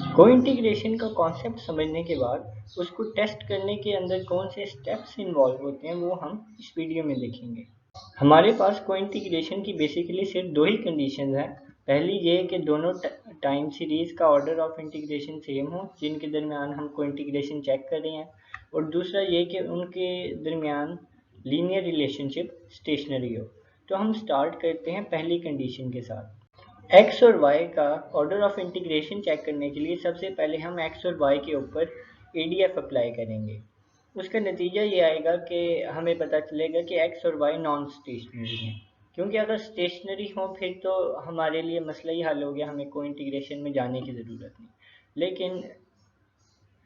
कोइंटीग्रेशन का कॉन्सेप्ट समझने के बाद उसको टेस्ट करने के अंदर कौन से स्टेप्स इन्वॉल्व होते हैं वो हम इस वीडियो में देखेंगे। हमारे पास कोइंटीग्रेशन की बेसिकली सिर्फ दो ही कंडीशन हैं। पहली ये कि दोनों टाइम सीरीज का ऑर्डर ऑफ इंटीग्रेशन सेम हो जिनके दरमियान हम कोइंटीग्रेशन चेक कर रहे हैं, और दूसरा ये कि उनके दरमियान लीनियर रिलेशनशिप स्टेशनरी हो। तो हम स्टार्ट करते हैं पहली कंडीशन के साथ। एक्स और वाई का ऑर्डर ऑफ इंटीग्रेशन चेक करने के लिए सबसे पहले हम एक्स और वाई के ऊपर एडीएफ अप्लाई करेंगे। उसका नतीजा ये आएगा कि हमें पता चलेगा कि एक्स और वाई नॉन स्टेशनरी हैं, क्योंकि अगर स्टेशनरी हो फिर तो हमारे लिए मसला ही हल हो गया, हमें कोई इंटीग्रेशन में जाने की ज़रूरत नहीं। लेकिन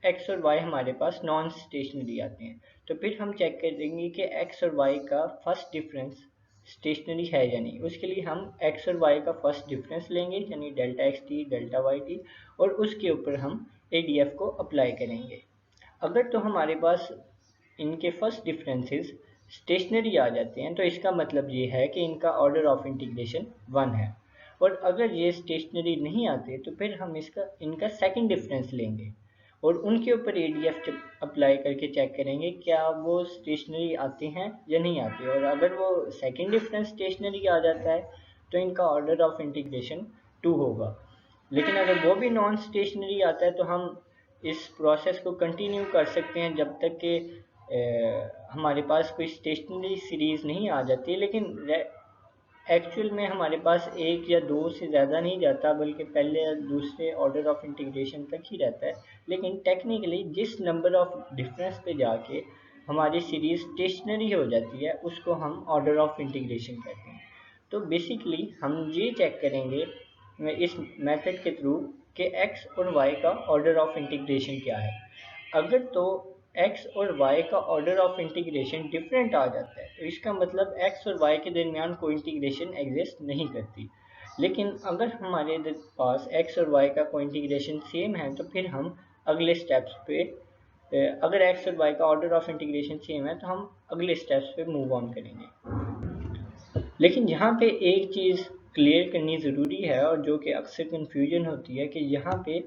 एक्स और वाई हमारे पास नॉन स्टेशनरी आते हैं, तो फिर हम चेक करेंगे कि एक्स और वाई का फर्स्ट डिफरेंस स्टेशनरी है या नहीं। उसके लिए हम एक्स और वाई का फर्स्ट डिफरेंस लेंगे, यानी delta X T delta Y T, और उसके ऊपर हम एडीएफ को अप्लाई करेंगे। अगर तो हमारे पास इनके फर्स्ट डिफरेंसेस स्टेशनरी आ जाते हैं तो इसका मतलब ये है कि इनका ऑर्डर ऑफ इंटीग्रेशन 1 है। और अगर ये स्टेशनरी नहीं आते तो फिर हम इनका सेकंड डिफरेंस लेंगे और उनके ऊपर एडीएफ अप्लाई करके चेक करेंगे क्या वो स्टेशनरी आते हैं या नहीं आते। और अगर वो सेकंड डिफरेंस स्टेशनरी आ जाता है तो इनका ऑर्डर ऑफ इंटीग्रेशन 2 होगा। लेकिन अगर वो भी नॉन स्टेशनरी आता है तो हम इस प्रोसेस को कंटिन्यू कर सकते हैं जब तक कि हमारे पास कोई स्टेशनरी सीरीज़ नहीं आ जाती। लेकिन एक्चुअल में हमारे पास एक या दो से ज़्यादा नहीं जाता, बल्कि पहले या दूसरे ऑर्डर ऑफ इंटीग्रेशन तक ही रहता है। लेकिन टेक्निकली जिस नंबर ऑफ डिफरेंस पे जाके हमारी सीरीज़ स्टेशनरी हो जाती है उसको हम ऑर्डर ऑफ इंटीग्रेशन कहते हैं। तो बेसिकली हम ये चेक करेंगे इस मेथड के थ्रू कि एक्स और वाई का ऑर्डर ऑफ इंटीग्रेशन क्या है। अगर तो एक्स और वाई का ऑर्डर ऑफ इंटीग्रेशन डिफरेंट आ जाता है तो इसका मतलब एक्स और वाई के दरमियान कोई इंटीग्रेशन एग्जिस्ट नहीं करती। लेकिन अगर हमारे पास एक्स और वाई का कोई इंटीग्रेशन सेम है तो फिर हम अगले स्टेप्स पे अगर एक्स और वाई का ऑर्डर ऑफ इंटीग्रेशन सेम है तो हम अगले स्टेप्स पे मूव ऑन करेंगे। लेकिन यहाँ पे एक चीज़ क्लियर करनी ज़रूरी है और जो कि अक्सर कन्फ्यूजन होती है कि यहाँ पे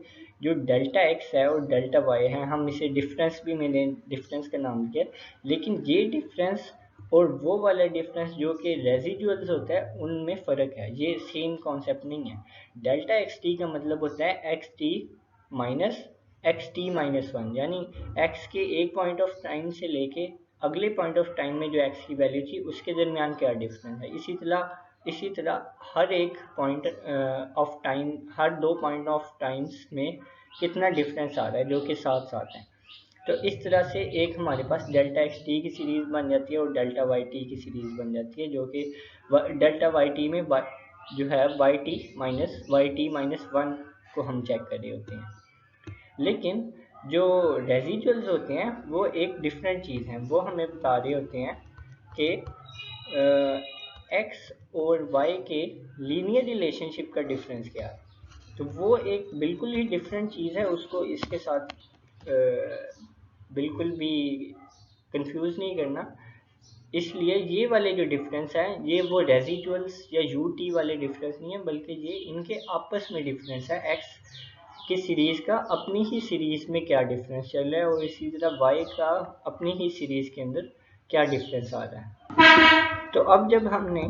जो डेल्टा एक्स है और डेल्टा वाई है, हम इसे डिफरेंस भी मैंने डिफरेंस का नाम दिया, लेकिन ये डिफरेंस और वो वाला डिफरेंस जो कि रेजिडुअल्स होता है उनमें फ़र्क है, ये सेम कॉन्सेप्ट नहीं है। डेल्टा एक्स टी का मतलब होता है x T minus x T minus one, यानी एक्स के एक पॉइंट ऑफ टाइम से लेके अगले पॉइंट ऑफ टाइम में जो एक्स की वैल्यू थी उसके दरमियान क्या डिफरेंस है। इसी तरह हर एक पॉइंट ऑफ टाइम, हर दो पॉइंट ऑफ टाइम्स में कितना डिफरेंस आ रहा है जो कि साथ साथ है। तो इस तरह से एक हमारे पास डेल्टा एक्स टी की सीरीज़ बन जाती है और डेल्टा वाई टी की सीरीज़ बन जाती है, जो कि डेल्टा वाई टी में जो है वाई टी माइनस वन को हम चेक कर रहे होते हैं। लेकिन जो रेजिडुअल्स होते हैं वो एक डिफरेंट चीज़ है, वो हमें बता रहे होते हैं कि एक्स और वाई के लीनियर रिलेशनशिप का डिफरेंस क्या है। तो वो एक बिल्कुल ही डिफरेंट चीज़ है, उसको इसके साथ बिल्कुल भी कंफ्यूज नहीं करना। इसलिए ये वाले जो डिफरेंस हैं ये वो रेजिडुअल्स या यू टी वाले डिफरेंस नहीं है, बल्कि ये इनके आपस में डिफरेंस है। एक्स की सीरीज़ का अपनी ही सीरीज़ में क्या डिफरेंस चल रहा है और इसी तरह वाई का अपनी ही सीरीज़ के अंदर क्या डिफरेंस आ रहा है। तो अब जब हमने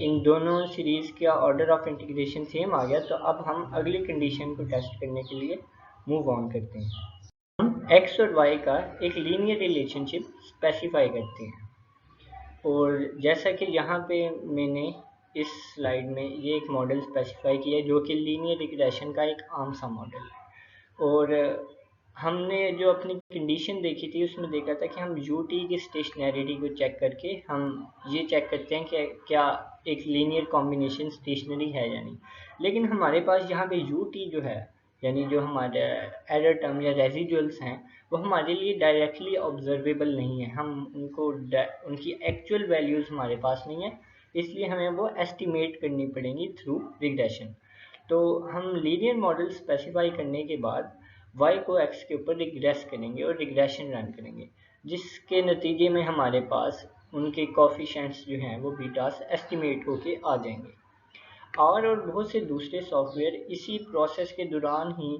इन दोनों सीरीज़ का ऑर्डर ऑफ इंटीग्रेशन सेम आ गया तो अब हम अगली कंडीशन को टेस्ट करने के लिए मूव ऑन करते हैं। हम एक्स और वाई का एक लीनियर रिलेशनशिप स्पेसिफाई करते हैं, और जैसा कि यहाँ पे मैंने इस स्लाइड में ये एक मॉडल स्पेसिफाई किया है जो कि लीनियर रिग्रेशन का एक आम सा मॉडल है। और हमने जो अपनी कंडीशन देखी थी उसमें देखा था कि हम यू टी की स्टेशनैरिटी को चेक करके हम ये चेक करते हैं कि क्या एक लीनियर कॉम्बिनेशन स्टेशनरी है या नहीं। लेकिन हमारे पास यहाँ पे यू टी जो है, यानी जो हमारे एरर टर्म या रेजिडुअल्स हैं, वो हमारे लिए डायरेक्टली ऑब्जर्वेबल नहीं है। हम उनकी एक्चुअल वैल्यूज़ हमारे पास नहीं है, इसलिए हमें वो एस्टिमेट करनी पड़ेंगी थ्रू रिग्रेशन। तो हम लीनियर मॉडल स्पेसिफाई करने के बाद y को x के ऊपर रिग्रेस करेंगे और रिग्रेशन रन करेंगे, जिसके नतीजे में हमारे पास उनके कोफिशिएंट्स जो हैं वो बीटास एस्टिमेट होके आ जाएंगे। और बहुत से दूसरे सॉफ्टवेयर इसी प्रोसेस के दौरान ही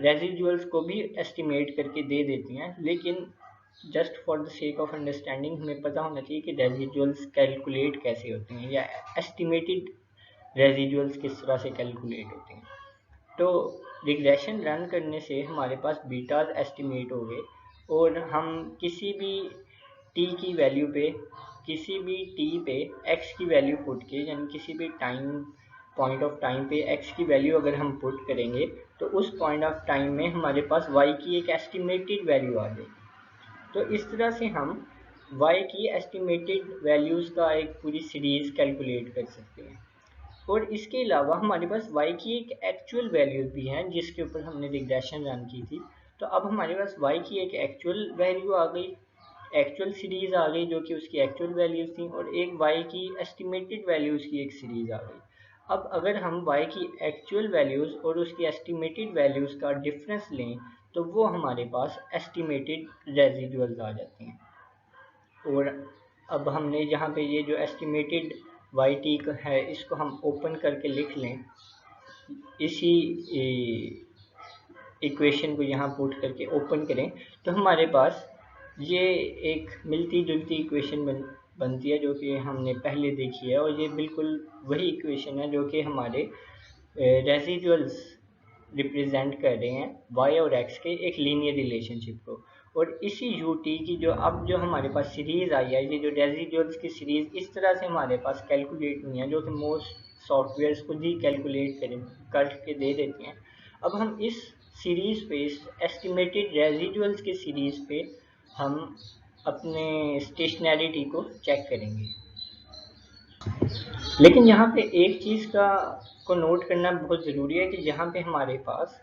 रेजिडुअल्स को भी एस्टिमेट करके दे देती हैं, लेकिन just for the sake of understanding हमें पता होना चाहिए कि रेजिडुअल्स कैलकुलेट कैसे होते हैं या एस्टिमेटेड रेजिडुअल्स किस तरह से कैलकुलेट होते हैं। तो रिग्रेशन रन करने से हमारे पास बीटाज एस्टिमेट हो गए और हम किसी भी टी की वैल्यू पे, किसी भी टी पे एक्स की वैल्यू पुट के, यानी किसी भी टाइम पॉइंट ऑफ टाइम पे एक्स की वैल्यू अगर हम पुट करेंगे तो उस पॉइंट ऑफ टाइम में हमारे पास वाई की एक एस्टिमेटेड वैल्यू आ जाएगी। तो इस तरह से हम y की एस्टिमेटेड वैल्यूज़ का एक पूरी सीरीज़ कैलकुलेट कर सकते हैं। और इसके अलावा हमारे पास y की एक एक्चुअल वैल्यूज़ भी हैं जिसके ऊपर हमने रिग्रेशन रन की थी। तो अब हमारे पास y की एक एक्चुअल वैल्यू आ गई, एक्चुअल सीरीज़ आ गई जो कि उसकी एक्चुअल वैल्यूज़ थी, और एक y की एस्टिमेटेड वैल्यूज़ की एक सीरीज़ आ गई। अब अगर हम y की एक्चुअल वैल्यूज़ और उसकी एस्टिमेटेड वैल्यूज़ का डिफरेंस लें तो वो हमारे पास एस्टिमेटेड रेजिडुअल्स आ जाते हैं। और अब हमने यहाँ पे ये जो एस्टिमेटेड वाई टी है इसको हम ओपन करके लिख लें, इसी इक्वेशन को यहाँ पुट करके ओपन करें तो हमारे पास ये एक मिलती जुलती इक्वेशन बनती है जो कि हमने पहले देखी है, और ये बिल्कुल वही इक्वेशन है जो कि हमारे रेजिडुअल्स रिप्रेजेंट कर रहे हैं y और x के एक लीनियर रिलेशनशिप को। और इसी ut की जो अब जो हमारे पास सीरीज़ आई है, ये जो रेजिडुअल्स की सीरीज़ इस तरह से हमारे पास कैलकुलेट हुई है जो कि मोस्ट सॉफ्टवेयर्स खुद ही कैलकुलेट करके दे देते हैं। अब हम इस सीरीज़ पे, इस एस्टिमेटेड रेजिडुअल्स के सीरीज़ पे हम अपने स्टेशनैरिटी को चेक करेंगे। लेकिन यहाँ पे एक चीज़ को नोट करना बहुत ज़रूरी है कि यहाँ पे हमारे पास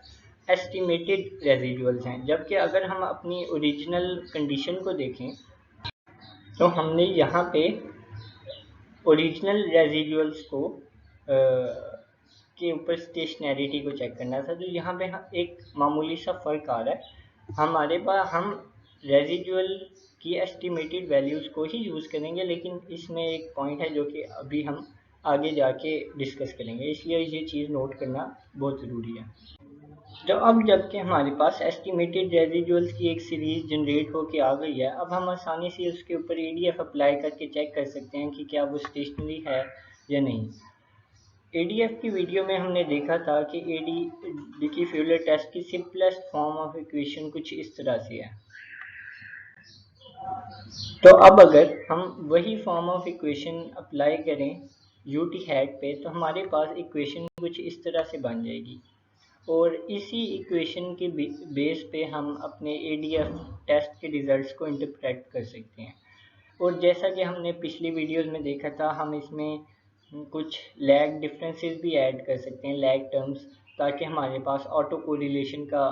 एस्टिमेटेड रेजिडुअल्स हैं, जबकि अगर हम अपनी ओरिजिनल कंडीशन को देखें तो हमने यहाँ पे ओरिजिनल रेजिडुअल्स को के ऊपर स्टेशनैरिटी को चेक करना था। तो यहाँ पे एक मामूली सा फ़र्क आ रहा है, हमारे पास हम रेजिडुअल की एस्टिमेटेड वैल्यूज़ को ही यूज़ करेंगे, लेकिन इसमें एक पॉइंट है जो कि अभी हम आगे जाके डिस्कस करेंगे, इसलिए ये चीज़ नोट करना बहुत ज़रूरी है। तो अब जबकि हमारे पास एस्टिमेटेड रेजिडुअल्स की एक सीरीज़ जनरेट होके आ गई है, अब हम आसानी से उसके ऊपर एडीएफ अप्लाई करके चेक कर सकते हैं कि क्या वो स्टेशनरी है या नहीं। एडीएफ की वीडियो में हमने देखा था कि डिकी फ्यूलर टेस्ट की सिंपलेस्ट फॉर्म ऑफ इक्वेशन कुछ इस तरह से है। तो अब अगर हम वही फॉर्म ऑफ इक्वेशन अप्लाई करें यूटी हैट पे तो हमारे पास इक्वेशन कुछ इस तरह से बन जाएगी, और इसी इक्वेशन के बेस पे हम अपने एडीएफ टेस्ट के रिज़ल्ट्स को इंटरप्रेट कर सकते हैं। और जैसा कि हमने पिछली वीडियोस में देखा था, हम इसमें कुछ लैग डिफरेंसेस भी ऐड कर सकते हैं, लैग टर्म्स, ताकि हमारे पास ऑटो कोरिलेशन का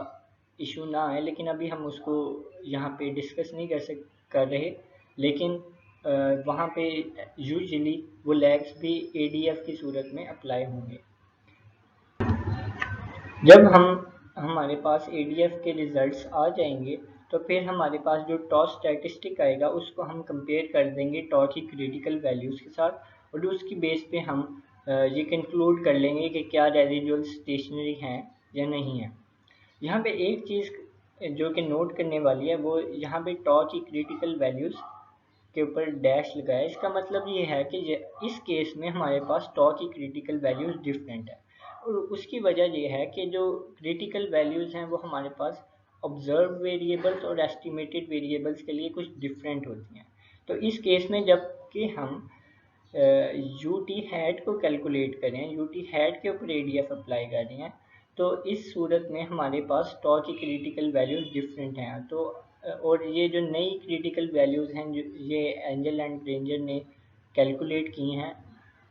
इशू ना आए। लेकिन अभी हम उसको यहाँ पे डिस्कस नहीं कर रहे, लेकिन वहाँ पे यूजुअली वो लैग्स भी एडीएफ की सूरत में अप्लाई होंगे। जब हमारे पास एडीएफ के रिज़ल्ट्स आ जाएंगे तो फिर हमारे पास जो टॉ स्टैटिस्टिक आएगा उसको हम कंपेयर कर देंगे टॉ की क्रिटिकल वैल्यूज़ के साथ, और उसकी बेस पे हम ये कंक्लूड कर लेंगे कि क्या रेजिडुअल स्टेशनरी हैं या नहीं है। यहाँ पे एक चीज़ जो कि नोट करने वाली है वो यहाँ पे टॉ की क्रिटिकल वैल्यूज़ के ऊपर डैश लगाया। इसका मतलब ये है कि इस केस में हमारे पास टॉ की क्रिटिकल वैल्यूज़ डिफरेंट है, और उसकी वजह ये है कि जो क्रिटिकल वैल्यूज़ हैं वो हमारे पास ऑब्जर्व वेरिएबल्स और एस्टिमेटेड वेरिएबल्स के लिए कुछ डिफरेंट होती हैं। तो इस केस में जबकि हम यू टी हैट को कैलकुलेट करें, यू टी हैट के ऊपर एडीएफ अप्लाई कर रहे हैं, तो इस सूरत में हमारे पास टॉ की क्रिटिकल वैल्यूज़ डिफरेंट हैं। तो और ये जो नई क्रिटिकल वैल्यूज़ हैं जो ये एंजल एंड ग्रेंजर ने कैलकुलेट की हैं,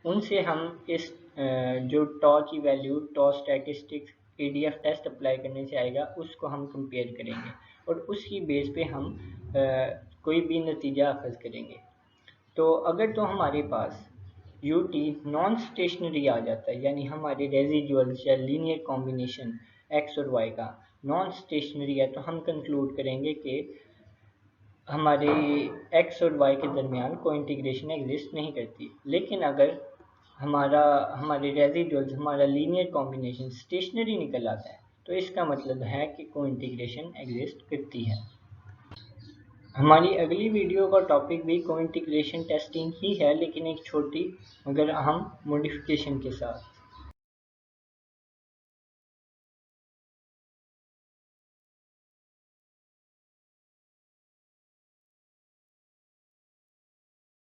उनसे हम इस जो टॉ की वैल्यू टॉ स्टैटिस्टिक्स एडीएफ टेस्ट अप्लाई करने से आएगा उसको हम कंपेयर करेंगे, और उसकी बेस पे हम कोई भी नतीजा अखज़ करेंगे। तो अगर तो हमारे पास यू टी नॉन स्टेशनरी आ जाता है, यानी हमारे रेजिडुअल्स या लीनियर कॉम्बिनेशन एक्स और वाई का नॉन स्टेशनरी है, तो हम कंक्लूड करेंगे कि हमारे एक्स और वाई के दरमियान कोई इंटीग्रेशन एग्जिस्ट नहीं करती। लेकिन अगर हमारे रेजिडुअल्स, हमारा लीनियर कॉम्बिनेशन स्टेशनरी निकल आता है, तो इसका मतलब है कि कोइंटीग्रेशन एग्जिस्ट करती है। हमारी अगली वीडियो का टॉपिक भी कोइंटीग्रेशन टेस्टिंग ही है, लेकिन एक छोटी मगर अहम मॉडिफिकेशन के साथ।